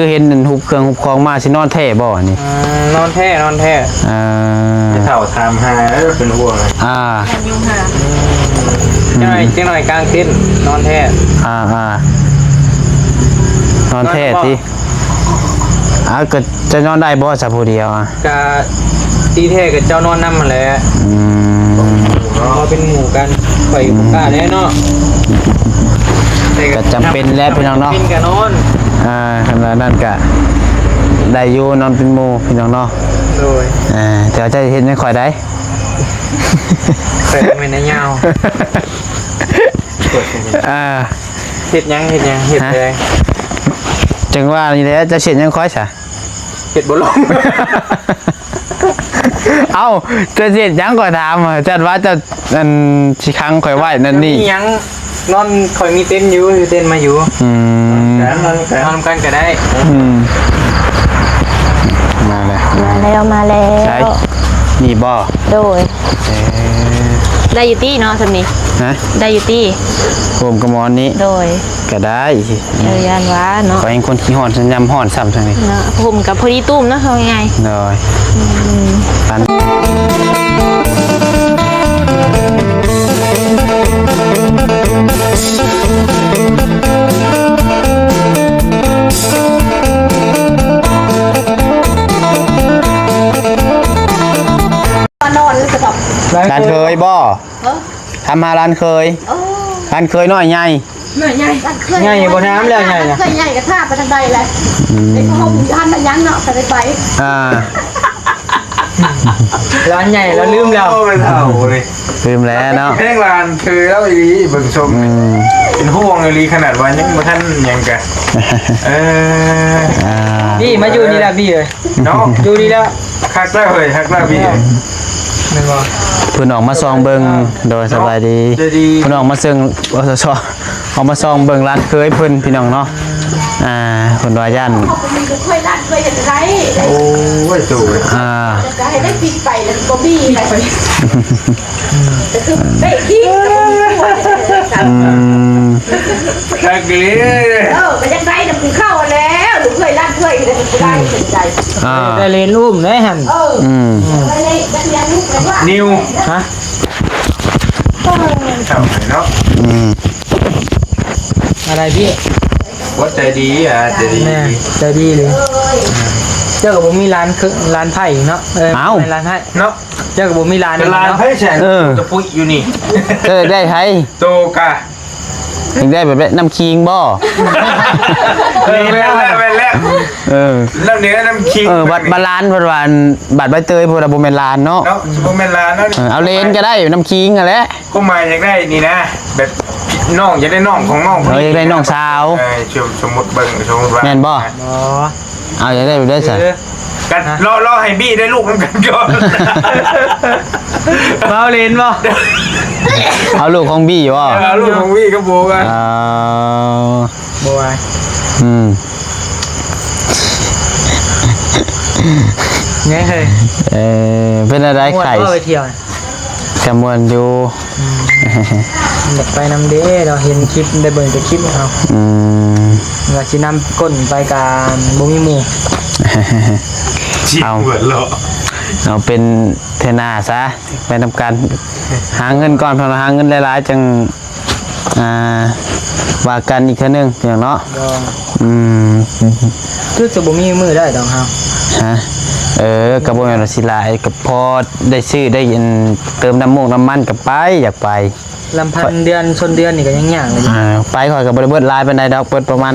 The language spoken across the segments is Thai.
คือเห็นหุบเครื่องหุบคลองมาสินอนแท้บ่นี่นอนแท้จะเท่าทำหาแล้วเป็นห่วงยุงหาเจ้าหน่อยกลางเต้นนอนแท้นอนแท้ที่ก็จะนอนได้บ่สักผู้เดียวกะตีแท้กับเจ้านอนน้ำมาแล้วเราเป็นหมู่กันไปบุกกาแน่เนาะก็จำเป็นแล้วพี่น้องเนาะกินกับนอนขนาดนั้นก็ได้อยู่นอนเป็นหมู่พี่น้องเนาะโดยแต่จะเห็นไม่ค่อยได้เคยไม่ได้ยาวเห็ดยังเห็ดเลยจังว่านี่แหละจะเสียยังค่อยใช่เห็ดบลงเอาจะเสียยังก่อนถามจัดว่าจะนั่นชิคังค่อยไหวนั่นนี่ยังนอนคอยมีเต้นอยู่เต้นมาอยู่นอนกันก็ได้มาแล้วใช่มีบ่โดยได้อยู่ตี้เนาะสำนีได้อยู่ตี้ผมกระมอนนี้โดยก็ได้ยันว่าเนาะก็ยังคนขี้ห่อนสัญญาห่อนซ้ำทั้งนี้ผมกับพอดีตุ้มนะเขาไงเลยปันร้านเคยบ่ทำมาร้านเคยน้อยใหญ่ใหญ่บนน้ำเลยใหญ่เคยใหญ่กระทาไปทางใดเลยไอ้เขาบุญท่านมันยังเนาะแต่ไปร้านใหญ่แล้วลืมแล้วลืมแล้วเนาะแห้งร้านคือแล้วอีเบิ่งชมเป็นห่วงอีขนาดวันยังมาท่านยังกันพี่มาอยู่นี่ละพี่เลยเนาะอยู่นี่แล้วคักได้เลยคักได้พี่เพื่อนออกมาซองเบิงโดยสบายดีเพื่อนออกมาซึ่งออกมาซองเบิงร้านเคยเพื่อนพี่น้องเนาะคนวายันเคยร้านเคยจะได้โอ้ยจู่จะให้ได้ปิดไปแล้วก็บี้ไปแต่คือได้ที่คักเลยก็ยังได้แต่คือเข้าแล้วหรือเคยร้านเคยได้สนใจได้เล่นอุ้มได้หันนิวฮะทำไงเนาะอะไรพี่ว่าใจดีใจดีเลยเจ้ากับผมมีร้านไผ่เนาะร้านไผ่เนาะเจ้ากับผมมีร้านไผ่แฉะจะปุ้ยอยู่นี่ได้ไทยโตกะยังได้แบบน้ำคิงบ่แล้วแล้วเนื้อน้ำคิงบัตรบาลานบัตรใบเตยพวกเราโบเมลานเนาะโบเมลานเนาะเอาเลนก็ได้น้ำคิงอะไรก็มาอยากได้นี่นะแบบน้องอยากได้น้องของน้องอยากได้น้องสาวสมมติเบิ่งสมมติว่าแม่นบ่เอาอยากได้ไปได้สิกันรอให้บี้ได้ลูกกันก่อนเอาเลนบ่เอาลูกของบี้วะเอาลูกของบี้ก็โบกันโบไว้ไงเคยเป็นอะไรไข่ไปเที่ยวจำนวนอยู่ไปน้ำเด้เราเห็นคลิปได้เบิ่งแต่คลิปเอาเราชิน้ำก้นไปการบ่มีหมู่เอาเป็นเทน่าซะไปทำการหาเงินก่อนพอหาเงินหลายๆจังว่ากันอีกครั้งนึงอย่างเนาะคือจะบ่มีมือได้ดอกเฮากับบ่แม่นสิหลายกับพอได้ซื้อได้เติมน้ำมันกับไปอยากไปลำพันเดือนชนเดือนนี่ก็ยังยากเลยไปข่อยกับบริเบิดลายเป็นไดดอกเปิดประมาณ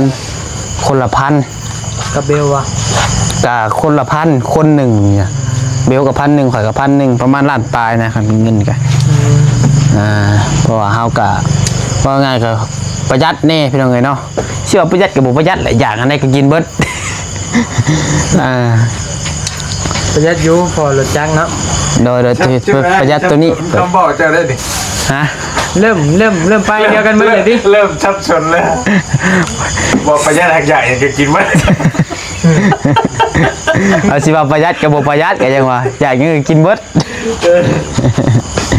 คนละพันกับเบลวะกับคนละพันคนหนึ่งเนี่ยเบลกับ1,000ข่อยกับ1,000ประมาณล้านปลายนะครับเป็นเงินกันเพราะว่าเฮากะว่าง่ายก็ประหยัดแน่พี่น้องเอ้ยเนาะเชื่อประหยัดกับบ่ประหยัดหลายอย่างอันใดก็กินเบิดประหยัดอยู่พอรถจักรเนาะโดยประหยัดตัวนี้ต้องบอกเจ้าได้ดิเริ่มไปเดียวกันมือเลยดิเริ่มชับชนเลยบอกประหยัดหักใหญ่จะกินไหมเอาสิว่าประหยัดกับบ่ประหยัดกันยังวะอยากกินเบิด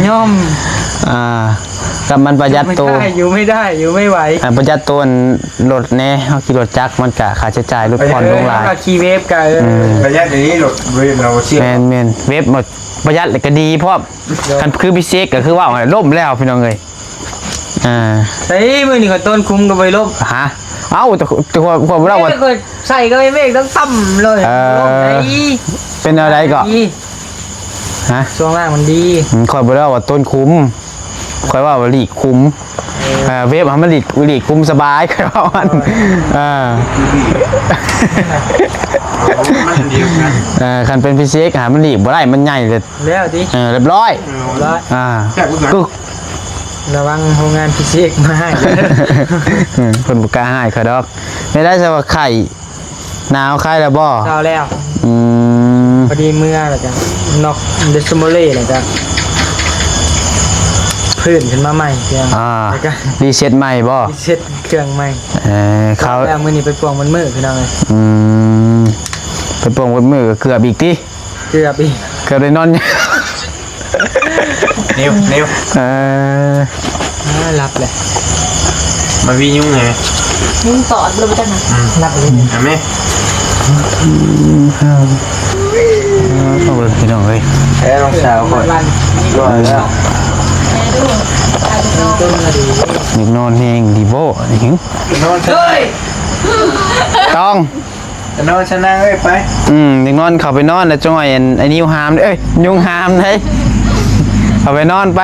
ย่อม กับมันประหยัดตัว อยู่ไม่ได้อยู่ไม่ไหว ประหยัดตัวรถแน่เฮาขี่รถจักรมันก็ค่าใช้จ่ายลดผ่อนลงหลาย ก็ขี่เวฟกัน ระยะนี้รถเวฟเราเชื่อ แม่นเว็บหมดประหยัดเลยก็ดีเพราะคันคือพิเศษก็คือว่าล่มแล้วพี่น้องเอ้ยใส่มือนี่ก็ต้นคุ้มก็ไปลบ ฮะเอ้าแต่ความเราว่า ก็ใส่ก็ไม่เมฆต้องต่ำเลยลบไหน เป็นอะไรก็ฮะ ช่วงล่างมันดี คอยบอกว่าต้นคุ้มคอยว่าหลีกคุ้มเว็บมันหลีกคุ้มสบายคอยว่ามันมันเดียวกัน คันเป็นพิเศษหามันหลีกบ่ได้มันใหญ่เลย แล้วดิ เรียบร้อย แล้ว แค่กูกัน ก็ ระวังโรงงานพิเศษมาให้ คนบุกล้าให้เขาดอกไม่ได้จะว่าไข่หนาวไข่แล้วบ่ เช้าแล้ว พอดีเมื่อแล้วจ้ะนอกเดซโมเล่แล้วจ้ะพื้นขึ้นมาใหม่เพียงแล้วก็ รีเซ็ตใหม่บ่ เช็ดเครื่องใหม่ เขา แล้วมื้อนี้ไปปวงมันมือพี่น้องเอ้ย ไปโป่งบนมือเกือบอีกที เกือบอีก เกือบได้นอน นิ้ว รับเลย มาวิ่งยุ่งไง ยุ่งตอดเลยไปจังนะ รับเลย เห็นไหม เอาเลยพี่น้องเอ้ย แค่รองเท้าก่อนรอแล้ว แม่ดูตายไปนอน ต้นมาดี นึกนอนเองดีโบนี่หึ นอนเฮ้ย ต้อง นอนชนะเอ้ยไป นึกนอนเข้าไปนอนแล้วจ้อยไอ้นิ้วหามเอ้ยยุงหามเด้เข้าไปนอนไป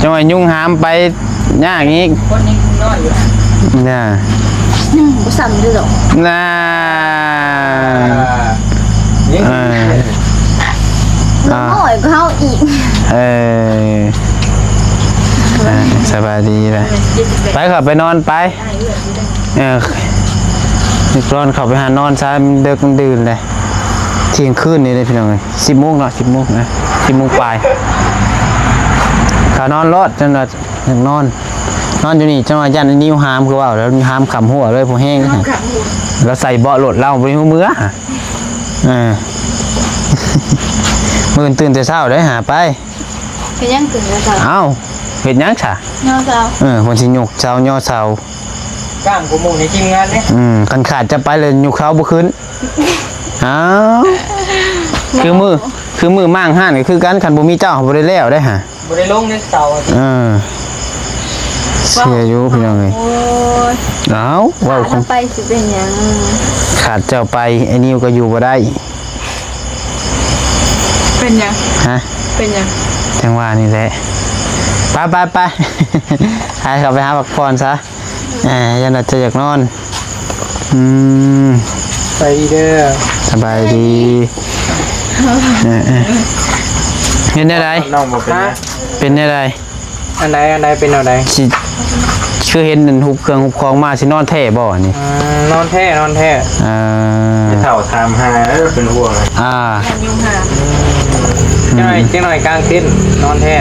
จ้อยยุงหามไปยากอีก คนนี้นอนอยู่ น่ะ กูสั่นด้วยหรอ น่ะ ยิง น้อยก็เข้าอีก เออสบายดีเลยไปขับไปนอนไปนึกร้อนเข้าไปหานอนซะมันเด็กมันดื่นเลยเที่ยงคืนนี่เลยพี่น้องเลย10 โมงเนาะ10 โมงนะ10 โมงปลายขานอนรอดจังหวะนอนอยู่นี่จังหวะยันนิ้วหามคือว่าแล้วหามขำหัวเลยพอแห้งแล้วใส่เบาะรถเล่าบริหัวมือมื่นตื่นแต่เช้าได้หาไป เป็นยังตื่นแล้วจ้ะ เอ้าเห็ดยังฉะ นอนเช้า คนสิหยกเช้าย่อเช้า ก้างกูหมู่ในทีมงานเนี่ย คันขาดจะไปเลยหยกเช้าบ่ขึ้นอ้าวคือมือมั่งห้านก็คือกันคันบ่มีเจ้าบ่ได้แล้วได้ฮะ บ่ได้ลงในเสาร์ เสียอยู่พี่น้องเอ้ย โอ้ย เอ้าว้าวคง ไปสิเป็นยัง ขาดเจ้าไปไอ้นิวก็อยู่บ่ได้ เป็นยัง ฮะ เป็นยัง จังหวะนี่แหละไปให้เขาไปหาพักผ่อนซะยันจะอยากนอนไปเด้อ สบายดีเห็นอะไร น้องบอกเป็นไง เป็นอะไร อันใดเป็นอันใด สิคือเห็นหุบเครื่องหุบคลองมาสินอนแท่บ่นี่ นอนแท้ ไม่เท่าทำหาแล้วเป็นห่วงเลย ยุ่งหา จังหน่อยกลางเต้นนอนแท้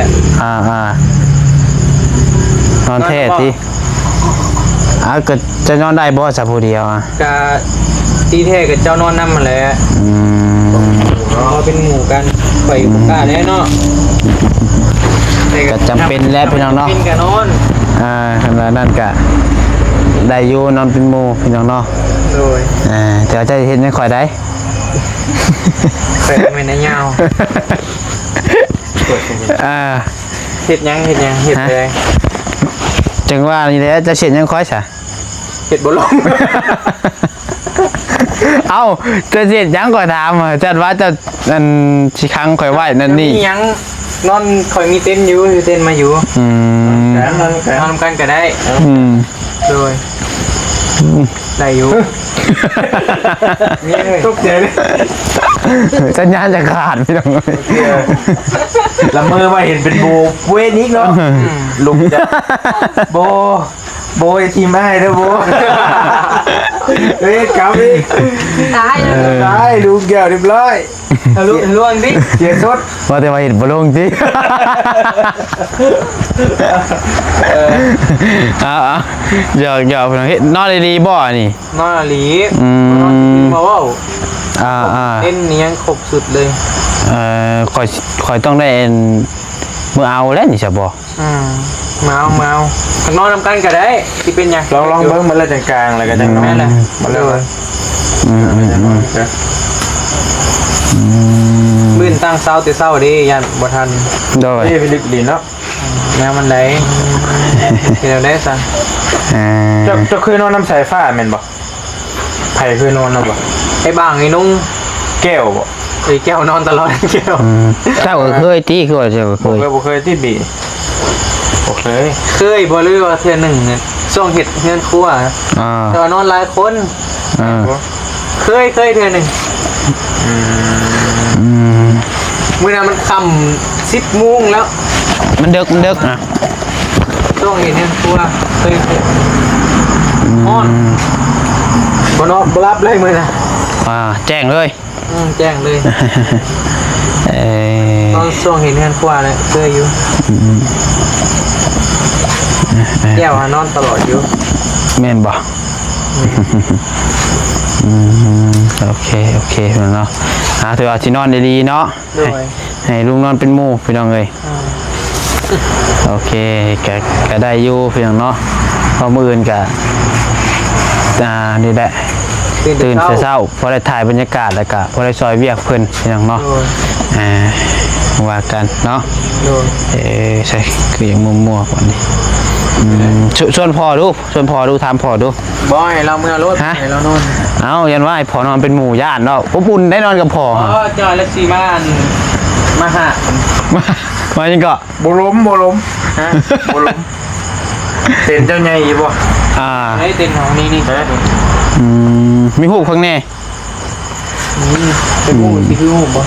นอนแท่ที่ก็จะนอนได้บ่สักผู้เดียวกะตีแท้กับเจ้านอนน้ำมาแหล้วเราเป็นหมู่กันไปอยู่กล้าแล้วเนาะ ก็จำเป็นแล้วพี่น้องเนาะ กินกับนอน ขนาดนั้นก็ได้อยู่นอนเป็นหมู่พี่น้องเนาะ โดย แต่ว่าจะเห็นไม่ค่อยได้ เคยไม่ได้ยาวเห็ดยังเห็ดเลย จังว่านี่แหละจะเสียยังค่อยซะ เห็ดบลง เอ้าจะเสียยังก็ถามจัดว่าจะนั่นสิครั้งค่อยไหวนั่นนี่ ยังนอนคอยมีเต้นอยู่เต้นมาอยู่ นอนกันก็ได้โดยได้อยู่ตกใจเลย สัญญาณจะขาดพี่น้อง ละเมอมาเห็นเป็นโบเวนิกเนาะลุงจะโบทีมให้นะโบเฮ้ยกำดิ ตายเลย ได้ลุงแก้วเรียบร้อย ล่วงดิ เสียสด ว่าแต่ว่าเห็นบ่ลงสิหยอกพี่น้องเฮ็ดนอนดีๆบ่นี่ นอนหลี นอน มาว่า อ่า เต้นนี้ยังครบสุดเลย คอยต้องได้ มื้อเอาแล้วนี่จะบ่ มาเอาข้างนอกนำกันก็ได้ที่เป็นหยัง ลองเบิ่งมันละจังกลางแล้วก็จัง แม่นแหละ มันแล้ว มื้อตั้งเช้าแต่เช้าเด้ยันบ่ทัน โดย นี่ฟิลิปปินส์เนาะ แนวมันได้เดี๋ยวได้ซะ เจ้าเคยนอนน้ำสายฟ้าแม่นบ่ไผเคยนอนนะบ่ ไอ้บางไอ้นุ่ง แก้วบ่ ไอ้แก้วนอนตลอดแก้ว เจ้าก็เคยตีคือว่าเจ้าก็เคย บ่เคยที่บีบ่เคย เคยบ่ลือว่าเทื่อหนึงเนี่ยช่วงเฮ็ดเฮือนครัว อ่า แต่ว่านอนหลายคน อ่า เคยเทื่อหนึง อืม มื้อนั้นมันค่ำ10:00 นแล้ว มันดึกอ่ะ ช่วงเฮ็ดเฮือนครัวเคยฮ้อนบ่นอนบ่รับเลยมื้อน่ะ แจ้งเลย แจ้งเลย เอ่อ ตอนช่วงเฮ็ดเฮือนครัวเนี่ยเคยอยู่แก้วหานอนตลอดอยู่ แม่นบ่โอเคพี่น้องเนาะถือว่าสินอนดีๆเนาะ ด้วย ให้ลุงนอนเป็นหมู่พี่น้องเอ้ยโอเคก็ได้อยู่พี่น้องเนาะพอมื้ออื่นก็นี่แหละตื่นเช้าพอได้ถ่ายบรรยากาศแล้วก็พอได้ซอยเวียกเพิ่นพี่น้องเนาะว่ากันเนาะ ด้วย ใช่คือยังมั่วๆก่อนนี่ชวนพ่อดูถามพ่อดู บอยเราเมื่อรถ ฮะ ให้เรานอน เอ้ายันว่าให้พ่อนอนเป็นหมู่ย่านเนาะอบอุ่นได้นอนกับพ่อ จอยและซีมานมาหา มาจังก็ บ่ล้มฮะบ่ล้มเป็นเจ้าใหญ่อีบ่ ไอ้เต็นของนี่นี่ ฮะ มีหูข้างใน เป็นหมูที่คือหมูบ่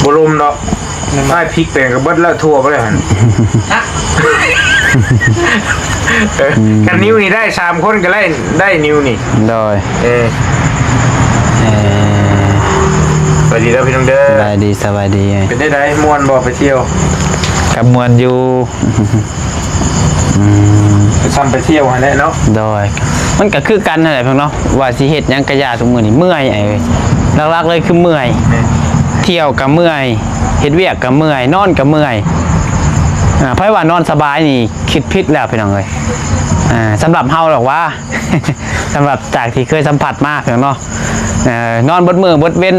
บ่ล้มดอกไอ้พริกแปลงก็เบิดแล้วทั่วไปเลยหั่นกันนิ้วนี่ได้3คนก็ได้นิ้วนี่ โดย สวัสดีแล้วพี่น้องเด้อ สบายดี เป็นได้ม่วนบ่ไปเที่ยว กับมวลอยู่ ไปซ้ำไปเที่ยวหั่นแหละเนาะ โดยมันก็คือกันนั่นแหละพี่น้องเนาะว่าสิเฮ็ดหยังกะยาทุกมื้อนี่เมื่อยไอ้หลักๆเลยคือเมื่อย เที่ยวก็เมื่อยเฮ็ดเวียกก็เมื่อยนอนก็เมื่อยเพราะว่านอนสบายนี่คิดผิดแล้วพี่น้องเอ้ยสำหรับเฮาหรอกว่า สำหรับจากที่เคยสัมผัสมาพี่น้องเนาะนอนเบิดมื้อเบิดเว้น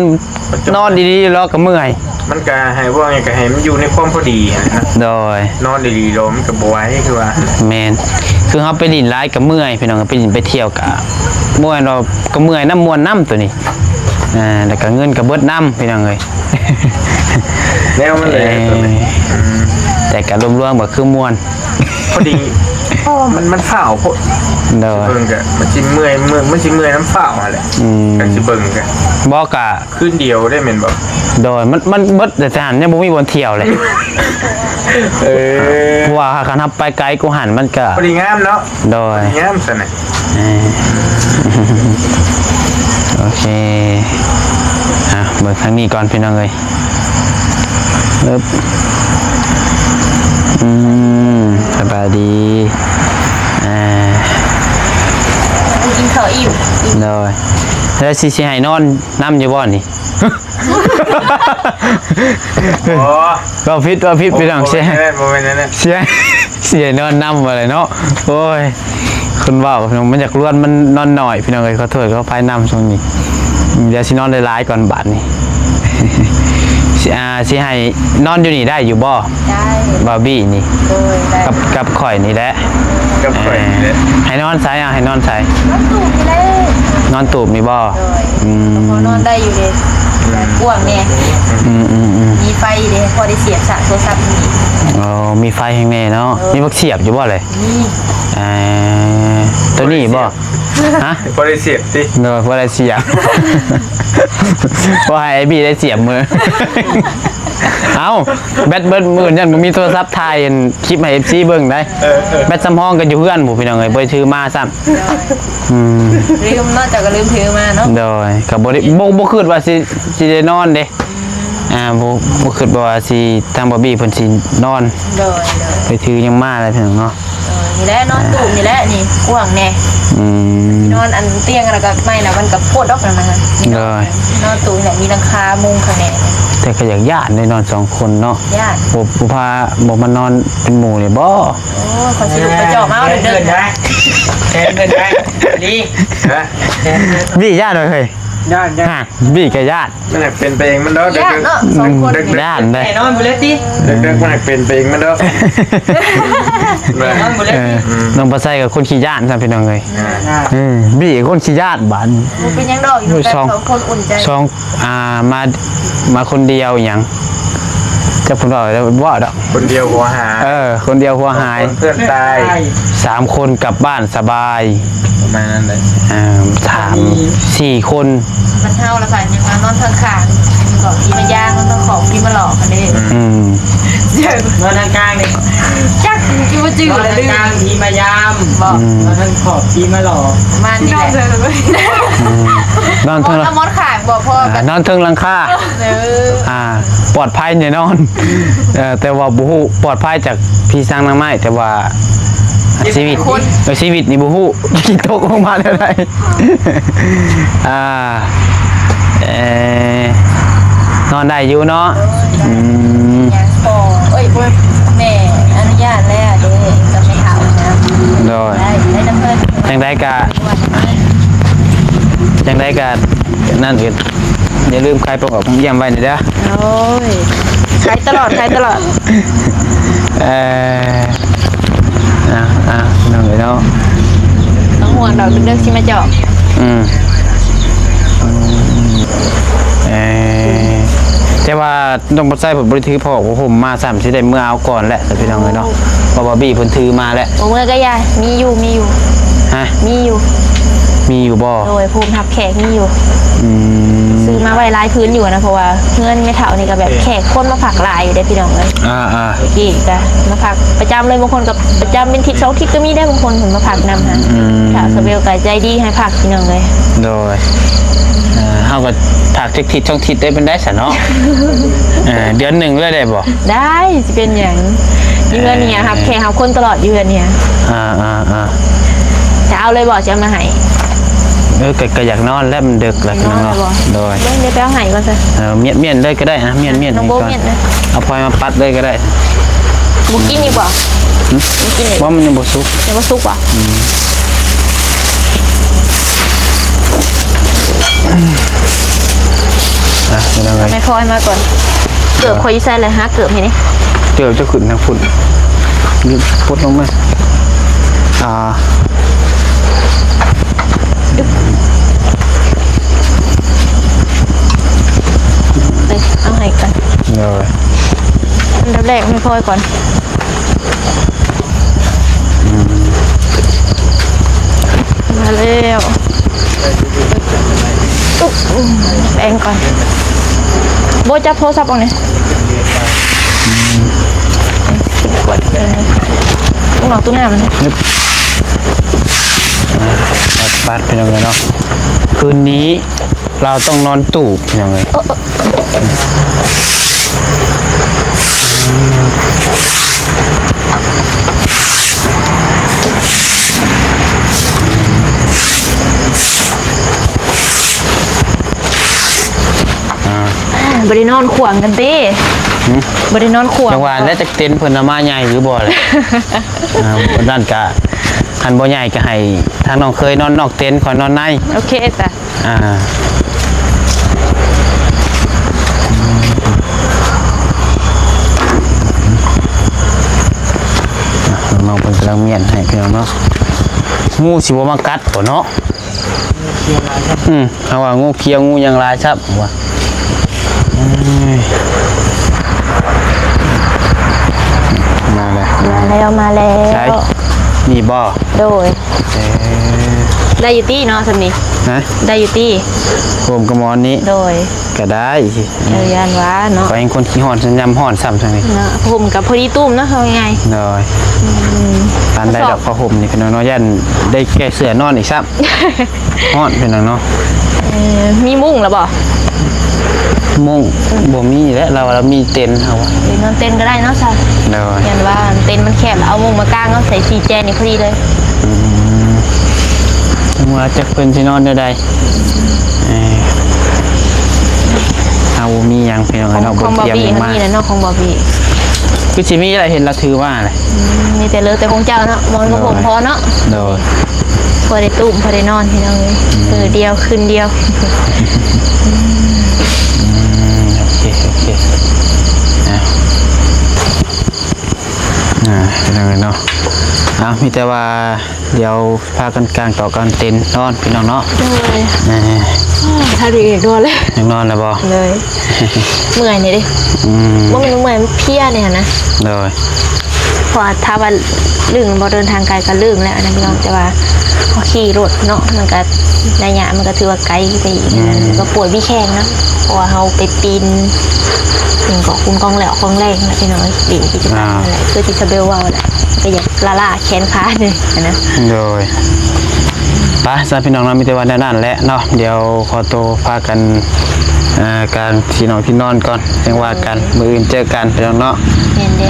นอนดีๆแล้วก็เมื่อย มันก็ให้ว่าไงก็ให้มันอยู่ในความพอดีนะ โดย นอนดีๆลมกับบ่ไหว้คือว่า แมนคือเฮาไปดินหลายก็เมื่อยพี่น้องไปดินไปเที่ยวก็ม่วนเราก็เมื่อยน้ำมวนน้ำตัวนี้แล้วก็เงินก็เบิดน้ำพี่น้องเอ้ย แนวมันเลยตัวนี้ แต่ก็รวมๆก็คือม่วน พอดีมันฝ้าวโพด โดย เบิ่งก็มันสิเมื่อยน้ำฝ้าวมาแหละก็สิเบิ่งก็ บ่กะ คืนเดียวได้แม่นบ่ โดยมันเบิดแต่ทหารยังบ่มีบนเที่ยวเลย เพราะว่าคันทับไปไกลกูหันมันก็ พอดีงามเนาะ โดย งามซะนะ โอเคเบิกทางนี้ก่อนพี่น้องเลยสบายดีกินข้าวอิ่ม โดยแล้วสิให้นอนน้ำอยู่บ่นี่ โอ้ ก็พิษพี่น้องเสีย บ่แม่นนั่น เสียนอนน้ำอะไรเนาะโอ้ยคุณว่าพี่น้องมันอยากล้วนมันนอนหน่อยพี่น้องเลยเขาโทษเขาพายน้ำช่วงนี้เดี๋ยวสินอนหลายๆก่อนบาดนี้ สิให้นอนอยู่นี่ได้อยู่บ่ ได้ บาร์บี้นี่ โดยได้ กับข่อยนี่แหละ กับข่อยนี่แหละ ให้นอนใส่ให้นอนใส่ น้ำตูบไปเลย นอนตูบนี่บ่ โดยพอนอนได้อยู่เลยอ้วงเนี่ยมีไฟเลยพอได้เสียบสายโทรศัพท์นี่ อ๋อมีไฟข้างในเนาะมีบักเสียบอยู่บ่เลย นี่ ตัวนี้บ่ฮะ บ่ได้เสียบสิ โดยพอได้เสียบ ว่าให้ไอ้บี้ได้เสียบมือ เอ้าแบตเบิดมือยันบ่มีโทรศัพท์ถ่ายคลิปให้ FC เบิ่งได้แบตสำรองกันอยู่เพื่อนบ่พี่น้องเอ้ยบ่ได้ถือมาซ้ำ ลืมนอกจากก็ลืมถือมาเนาะ โดยก็บ่ได้บ่คิดว่าสิได้นอนเด้บ่คิดว่าสิทางบ่บี้เพิ่นสินอน โดย ไปถือยังมาเลยพี่น้องเนาะ โด นี่แหละนอนตูบนี่แหละนี่กว้างแน่ อืม นอนอันเตียงแล้วก็ไม่นะมันกับโคตรดอกนั่นนะนี่นอนตูบเนี่ยมีหลังคามุงข้างใน แต่ก็อยากญาติได้นอนสองคนเนาะ ญาติ บ่พาบ่มานอนเป็นหมู่นี่บ่ โอ้ขอสิลูกไปเจาะมาเอาเดิน ได้แทนเดินได้ดี ฮะ แทน บี้ญาติเลยเฮ้ย ย่านย่าน ฮะบี้กับญาติ มันอยากเป็นไปเองมันเด้อ ญาติเนาะสองคน ญาติเด้ แน่นอนไปเลยดิ เด็กๆมันอยากเป็นไปเองมันเด้อ แน่นอนไปเลย เออน้องปลาไส้กับคนขี้ญาติซั่นพี่น้องเอ้ยบี้กับคนขี้ญาติบาน เป็นยังดอกอยู่แต่สองคนอุ่นใจ ช่องมาคนเดียวอหย่างจะพูดว่าแล้วว่าดอก คนเดียวหัวหา คนเดียวหัวหาย คนเพื่อนตาย 3 คนกลับบ้านสบาย ประมาณนั้นเลย ถาม4 คน มันเท่าละค่ะยังมานอนข้างๆก่อนพี่มาย่างมันต้องของพี่มาหลอกกันเด้ อืม นอนทางกลางนี่ จักพี่มาจืด นอน เลย ทาง ดื้อก ลางทีมายาม บอก นอนทางขอบทีมาหลอก มานี่แหละ นอน ม เทิง ดมดขางบอกพ่อกัน นอนเทิงหลังคา เออ ปลอดภัยแน่นอนแต่ว่าบุฮูปลอดภัยจากพี่สร้างนางไม้แต่ว่าชีวิตชีวิตนี่บุฮูกินตกลงมาได้ไรนอนได้อยู่เนาะ ยังพอเอ้ยแม่อนุญาตแล้วเด้จะไม่เท่านะ โดย ได้น้ำเพิ่น จังได้กะนั่นอื่นอย่าลืมใครประกอบของเยี่ยมไว้หน่อยเด้อ โอ้ยใช้ตลอดใช้ตลอด นั่งเลยเนาะ ต้องห่วงดอกเด็กๆที่มาเจาะ แต่ว่าต้องบ่ใส่ผลบริถือพอของผมมา3สิได้เมื่อเอาก่อนแหละแต่พี่น้องเลยเนาะเพราะว่าบี้เพิ่นถือมาแล้ว โอ้เมื่อก็ยายมีอยู่ ฮะ มีอยู่ มีอยู่บ่ โดยภูมิทับแขกมีอยู่ ซื้อมาไว้ลายพื้นอยู่นะเพราะว่าเงินไม่เท่านี่ก็แบบแขกคนมาผักลายอยู่ได้พี่น้องเลย กี่ก็มาผักประจำเลยบางคนกับประจำเป็นทิศ2 ทิศก็มีได้บางคนผมมาผักนำฮะถ้าสเบลก็ใจดีให้ผักพี่น้องเลย โดยเฮาก็ผักทิศ2 ทิศได้เป็นได้ซะเนาะเดือนหนึ่งเลยได้บ่ ได้จะเป็นอย่างเยือนเนี่ยครับแขกเขาคนตลอดเยือนเนี่ยจะเอาเลยบอกจะมาให้ ก็อยากนอนแล้วมันดึกแล้วพี่น้องเนาะโดย เดี๋ยวไปเอาให้ก่อนสิ เมียนเลยก็ได้นะเมียน น้องโบ ก่อน เมียนนะ เอาพลอยมาปัดเลยก็ได้ บุกินดีกว่าบุกินเลย ว่ามันยังบ่สุก เดี๋ยวมาซุกว่ะ เป็นยังไง ไม่พอยมาก่อนเกือบคอยใส่เลยฮะเกือบเห็นไหม เจอจะขึ้นทางฝุ่นนี่พุดลงมาเลยเอาให้ก่อน เลย อันดับแรกไม่พอยก่อนมาแล้วแบ่งก่อนโบจับโทรศัพท์เอาเนี่ยกดตุ้งหนอกตุ้งหน้ามัน ปัดเป็นยังไงเนาะคืนนี้เราต้องนอนตู่เป็นยังไงบริโนอนขวางกันดิบริโนอนขวาง จังหวะแล้วจะเต็นท์เพิ่นเอามาใหญ่หรือบ่เลยด้านกะหันบ่ใหญ่ก็ให้ทางน้องเคยนอนนอกเต็นท์ขอนอนใน โอเคจ้ะ น้องเพิ่นกำลังเมียนให้พี่น้องเนาะงูสิบ่มากัดบ่เนาะเอาว่างูเขียวงูยังลายครับว่ามาแล้ว มาแล้ว ใช่นี่บ่ โดยได้อยู่ตี้เนาะสำนี ฮะ ได้อยู่ตี้ ผมกระมอนนี้ โดย ก็ได้สิ ยันว้าเนาะ ก็เองคนขี้หอนสัญญำหอนซ้ำทางนี้ เนาะผมกับพอดีตุ้มเนาะเขาไง เลยปานได้ดอกผ้าห่มนี่พี่น้องเนาะยันได้แก้เสื้อนอนอีกซ้ำหอนพี่น้องเนาะ มีมุ้งหรอบ่ มุ้งบ่มีแล้วเรามีเต็นท์เอา หรือนอนเต้นก็ได้เนาะใช่ เลย ยันว่าเต้น ต็นท์มันแคบแล้วเอามุงมากางเอาใส่สีแจนี่พอดีเลย จังว่าจักเพิ่นสินอนได้ใดเอามีหยังพี่น้อง ของ เนาะ ของ บ่ บอบ เตรียม บี้ หยัง เขา มา มีแล้วเนาะของบอบบี้ คือสิมีอะไรเห็นเราถือว่าอะไร มีแต่เลิกแต่ของเจ้าเนาะมอนกับผมพอเนาะ โดย พอได้ตุ้มพอได้นอนพี่น้องเลยเดียวคืนเดียว โอเคพี่น้องเนาะมีแต่ว่าเดี๋ยวพากันกลางต่อกันเต็นนอนพี่น้องเนาะ เลย ถ้าดีอีกนอนเลยยังนอนแล้วบ่ เลยเมื่อยนี่ดิว่ามันเมื่อยมันเพลียเนี่ยนะ โดย เพราะถ้าว่าลึงบ่เดินทางไกลก็ลึงแล้วนะพี่น้องแต่ว่าพอขี่รถเนาะมันก็ระยะมันก็ถือว่าไกลไปอีกนะมันก็ปวดพี่แข้งนะเพราะว่าเราไปปีนถึงเกาะคุ้มกองแล้วกองแรงนะพี่น้องปีนกิจกรรมอะไรเพื่อที่จะเบลว่าแหละก็อยากล่าแขนขาเลยนะ โดยไปสำหรับพี่น้องเรามีแต่วันนั้นแหละเนาะเดี๋ยวขอตัวพากันการที่นอนพี่นอนก่อนยังว่ากันมื้ออื่นเจอกันพี่น้องเนาะ เย็นเด้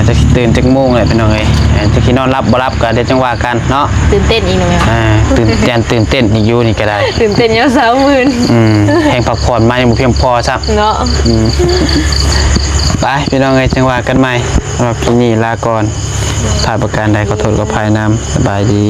จะตื่นจักโมงเลยพี่น้องเอ้ยจะขี้นอนรับบ่รับก็เดี๋ยวจังว่ากันเนาะ ตื่นเต้นอีกหน่อย ตื่นเต้นนี่อยู่นี่ก็ได้ ตื่นเต้นเยอะสาวมื่น แห่งพักผ่อนมายังบ่เพียงพอซัก เนาะ ไปพี่น้องเอ้ยจังว่ากันใหม่สำหรับคลิปนี้ลาก่อนขาดประการใดขอโทษขออภัยนำสบายดี